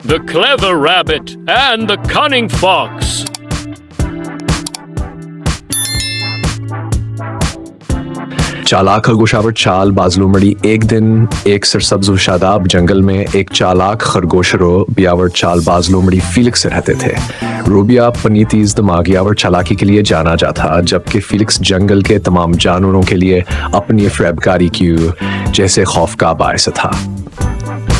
The clever rabbit and the cunning fox. चालाक खरगोशावर चाल बाजलूमड़ी एक दिन एक सरसब्ज और शादाब जंगल में एक चालाक खरगोशरो बियावर चाल बाजलूमड़ी फीलिक्स से रहते थे। रूबिया पनीतीज दिमागियावर चालाकी के लिए जाना जाता, जबकि फीलिक्स जंगल के तमाम जानवरों के लिए अपनी फरेबकारी की जैसे खौफ का बायस था।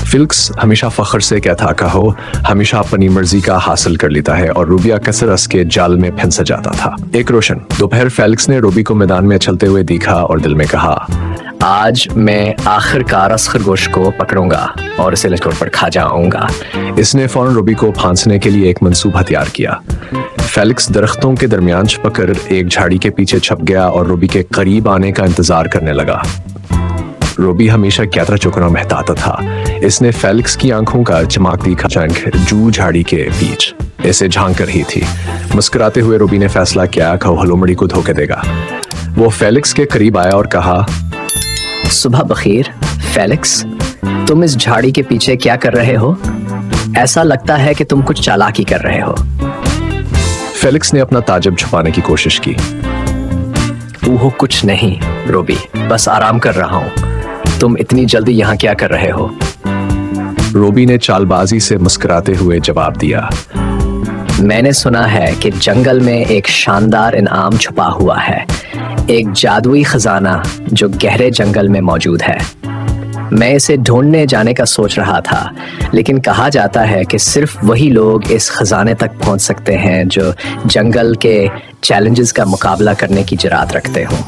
फिलिक्स हमेशा फख्र से कहता कहो हमेशा अपनी मर्जी का हासिल कर लेता है और रूबिया कसरस के जाल में फंस जाता था। एक रोशन दोपहर फेलिक्स ने रूबी को मैदान में चलते हुए देखा और दिल में कहा, आज मैं आखिरकार इस खरगोश को पकड़ूंगा और इसे लचकोड़ पर खा जाऊंगा। इसने फौरन रूबी को फांसने के लिए एक मंसूबा तैयार किया। फेलिक्स दरख्तों के दरमियान छुपकर एक झाड़ी के पीछे छप गया और रूबी के करीब आने का इंतजार करने लगा। रूबी हमेशा यात्रा चुकना महताता था। इसने फेलिक्स की आंखों का चमकती खचंक जू झाड़ी के बीच ऐसे झांक कर ही थी। मुस्कुराते हुए रूबी ने फैसला किया कि वो हलोमड़ी को धोखे देगा। वो फेलिक्स के करीब आया और कहा, सुबह बखीर फेलिक्स, तुम इस झाड़ी के पीछे क्या कर रहे हो? ऐसा लगता है कि तुम कुछ चालाकी कर रहे हो। फेलिक्स ने अपना ताज्जुब छुपाने की कोशिश की। वो कुछ नहीं रूबी, बस आराम कर रहा हूँ। तुम इतनी जल्दी यहाँ क्या कर रहे हो? रूबी ने चालबाजी से मुस्कुराते हुए जवाब दिया, मैंने सुना है कि जंगल में एक शानदार इनाम छुपा हुआ है, एक जादुई खजाना जो गहरे जंगल में मौजूद है। मैं इसे ढूंढने जाने का सोच रहा था, लेकिन कहा जाता है कि सिर्फ वही लोग इस खजाने तक पहुंच सकते हैं जो जंगल के चैलेंजेस का मुकाबला करने की जुर्रत रखते हो।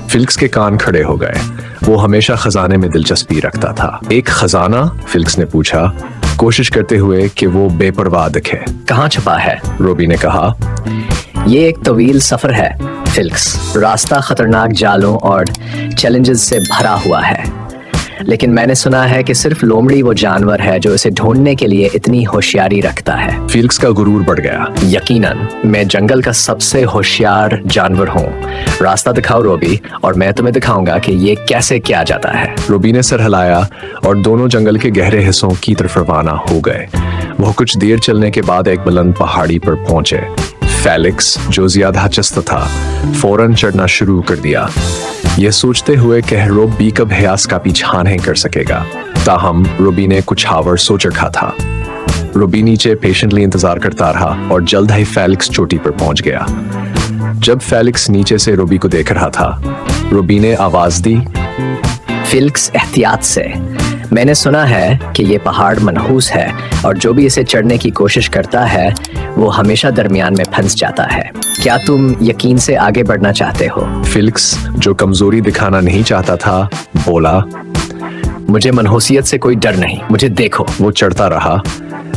फिलिक्स के कान खड़े हो गए। वो हमेशा खजाने में दिलचस्पी रखता था। एक खजाना? फिलिक्स ने पूछा, कोशिश करते हुए कि वो बेपरवाह दिखे। कहाँ छुपा है? रूबी ने कहा, ये एक तवील सफर है फिलिक्स। रास्ता खतरनाक जालों और चैलेंजेस से भरा हुआ है, लेकिन मैंने सुना है कि सिर्फ लोमड़ी वो जानवर है जो इसे ढूंढने के लिए इतनी होशियारी रखता है। फिलिक्स का गुरूर बढ़ गया। यकीनन, मैं जंगल का सबसे होशियार जानवर हूँ। रास्ता दिखाओ रूबी, और मैं तुम्हें दिखाऊंगा कि ये कैसे किया जाता है। रूबी ने सर हिलाया और दोनों जंगल के गहरे हिस्सों की तरफ रवाना हो गए। वो कुछ देर चलने के बाद एक बुलंद पहाड़ी पर पहुंचे। फेलिक्स, जो ज्यादा चस्त था, फौरन चढ़ना शुरू कर दिया, यह सोचते हुए कि रूबी कब हयास का पीछा नहीं कर सकेगा। ताहम रूबी ने कुछ हावर सोच रखा था। रूबी नीचे पेशेंटली इंतजार करता रहा और जल्द ही फेलिक्स चोटी पर पहुंच गया। जब फेलिक्स नीचे से रूबी को देख रहा था, रूबी ने आवाज दी, फिलिक्स, एहतियात से। मैंने सुना है कि ये पहाड़ मनहूस है और जो भी इसे चढ़ने की कोशिश करता है वो हमेशा दरमियान में फंस जाता है। क्या तुम यकीन से आगे बढ़ना चाहते हो? फिलिक्स, जो कमजोरी दिखाना नहीं चाहता था, बोला, मुझे मनहूसियत से कोई डर नहीं, मुझे देखो। वो चढ़ता रहा,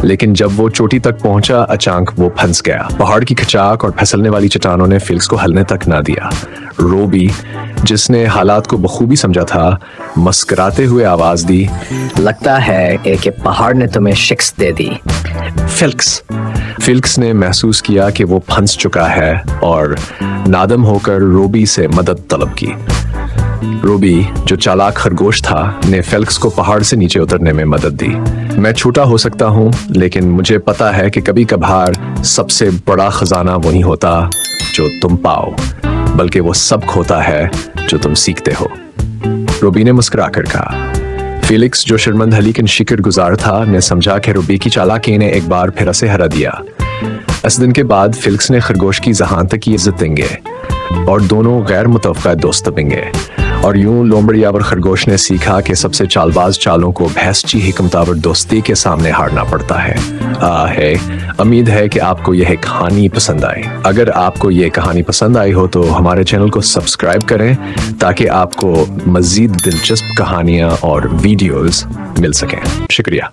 लेकिन जब वो चोटी तक पहुंचा, अचानक वो फंस गया। पहाड़ की खचाक और फिसलने वाली चट्टानों ने फिलिक्स को हलने तक ना दिया। रूबी, जिसने हालात को बखूबी समझा था, मुस्कुराते हुए आवाज दी, लगता है कि पहाड़ ने तुम्हें शिकस्त दे दी। फिलिक्स ने महसूस किया कि वो फंस चुका है और नादम होकर रूबी से मदद तलब की। रूबी, जो चालाक खरगोश था, ने फेलिक्स को पहाड़ से नीचे उतरने में मदद दी। मैं छोटा हो सकता हूँ, लेकिन मुझे पता है कि कभी कभार सबसे बड़ा खजाना वही होता जो तुम पाओ, बल्कि वो सब खोता है जो तुम सीखते हो। रूबी ने मुस्कुराकर कहा। फिलिक्स, जो शर्मंद लेकिन शिकर गुजार था, ने समझा कि रूबी की चालाकी ने एक बार फिर से हरा दिया। इस दिन के बाद फिलिक्स ने खरगोश की जहानत की इज्जत देंगे और दोनों गैर मुतवक्का दोस्त बनेंगे। और यूं लोमड़ियावर खरगोश ने सीखा कि सबसे चालबाज चालों को भैंसची हिकमतावर दोस्ती के सामने हारना पड़ता है। उम्मीद है कि आपको यह कहानी पसंद आई। अगर आपको यह कहानी पसंद आई हो तो हमारे चैनल को सब्सक्राइब करें ताकि आपको मजीद दिलचस्प कहानियां और वीडियोस मिल सकें। शुक्रिया।